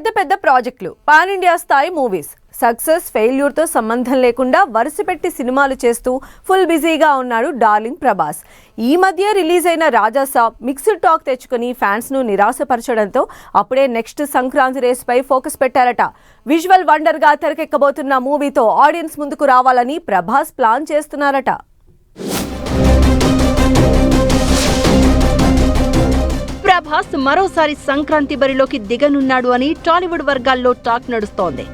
పెద్ద పెద్ద ప్రాజెక్టులు, పాన్ ఇండియా స్థాయి మూవీస్, సక్సెస్ ఫెయిల్యూర్ తో సంబంధం లేకుండా వరుసపెట్టి సినిమాలు చేస్తూ ఫుల్ బిజీగా ఉన్నాడు డార్లింగ్ ప్రభాస్. ఈ మధ్య రిలీజ్ అయిన రాజాసాబ్ మిక్స్డ్ టాక్ తెచ్చుకుని ఫ్యాన్స్ ను నిరాశపరచడంతో అప్పుడే నెక్స్ట్ సంక్రాంతి రేస్ పై ఫోకస్ పెట్టారట. విజువల్ వండర్ గా తెరకెక్కబోతున్న మూవీతో ఆడియన్స్ ముందుకు రావాలని ప్రభాస్ ప్లాన్ చేస్తున్నారట. ప్రభాస్ మరోసారి సంక్రాంతి బరిలోకి దిగనున్నాడు అని టాలీవుడ్ వర్గాల్లో టాక్ నడుస్తోంది.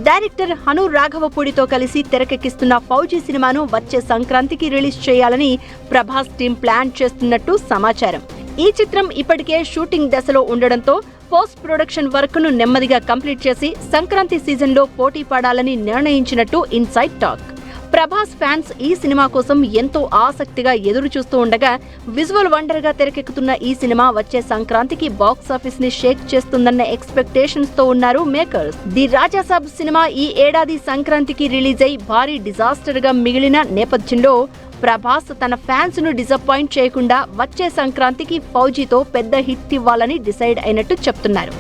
డైరెక్టర్ హను రాఘవపూడితో కలిసి తెరకెక్కిస్తున్న ఫౌజీ సినిమాను వచ్చే సంక్రాంతికి రిలీజ్ చేయాలని ప్రభాస్ టీం ప్లాన్ చేస్తున్నట్టు సమాచారం. ఈ చిత్రం ఇప్పటికే షూటింగ్ దశలో ఉండడంతో పోస్ట్ ప్రొడక్షన్ వర్క్ ను నెమ్మదిగా కంప్లీట్ చేసి సంక్రాంతి సీజన్లో పోటీ పడాలని నిర్ణయించినట్టు ఇన్సైడ్ టాక్. ప్రభాస్ ఫ్యాన్స్ ఈ సినిమా కోసం ఎంతో ఆసక్తిగా ఎదురు చూస్తూ ఉండగా విజువల్ వండర్ గా తెరకెక్కుతున్న ఈ సినిమా వచ్చే సంక్రాంతికి బాక్స్ ఆఫీస్ ని షేక్ చేస్తుందన్న ఎక్స్పెక్టేషన్స్ తో ఉన్నారు మేకర్స్. ది రాజాసాబ్ సినిమా ఈ ఏడాది సంక్రాంతికి రిలీజ్ అయి భారీ డిజాస్టర్ గా మిగిలిన నేపథ్యంలో ప్రభాస్ తన ఫ్యాన్స్ ను డిసప్పాయింట్ చేయకుండా వచ్చే సంక్రాంతికి ఫౌజీతో పెద్ద హిట్ ఇవ్వాలని డిసైడ్ అయినట్టు చెప్తున్నారు.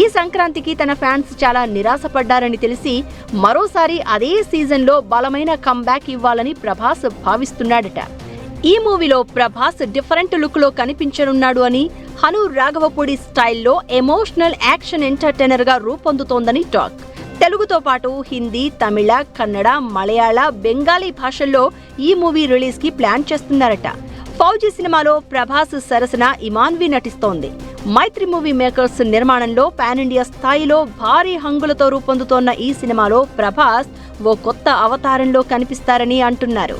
ఈ సంక్రాంతికి తన ఫ్యాన్స్ చాలా నిరాశపడ్డారని తెలిసి మరోసారి అదే సీజన్లో బలమైన కంబ్యాక్ ఇవ్వాలని ప్రభాస్ భావిస్తున్నాడట. ఈ మూవీలో ప్రభాస్ డిఫరెంట్ లుక్ లో కనిపించనున్నాడు అని, హను రాఘవపూడి స్టైల్లో ఎమోషనల్ యాక్షన్ ఎంటర్టైనర్ గా రూపొందుతోందని టాక్. తెలుగుతో పాటు హిందీ, తమిళ, కన్నడ, మలయాళ, బెంగాలీ భాషల్లో ఈ మూవీ రిలీజ్ కి ప్లాన్ చేస్తున్నారట. ఫౌజీ సినిమాలో ప్రభాస్ సరసన ఇమాన్వి నటిస్తోంది. మైత్రి మూవీ మేకర్స్ నిర్మాణంలో పాన్ ఇండియా స్థాయిలో భారీ హంగులతో రూపొందుతోన్న ఈ సినిమాలో ప్రభాస్ ఓ కొత్త అవతారంలో కనిపిస్తారని అంటున్నారు.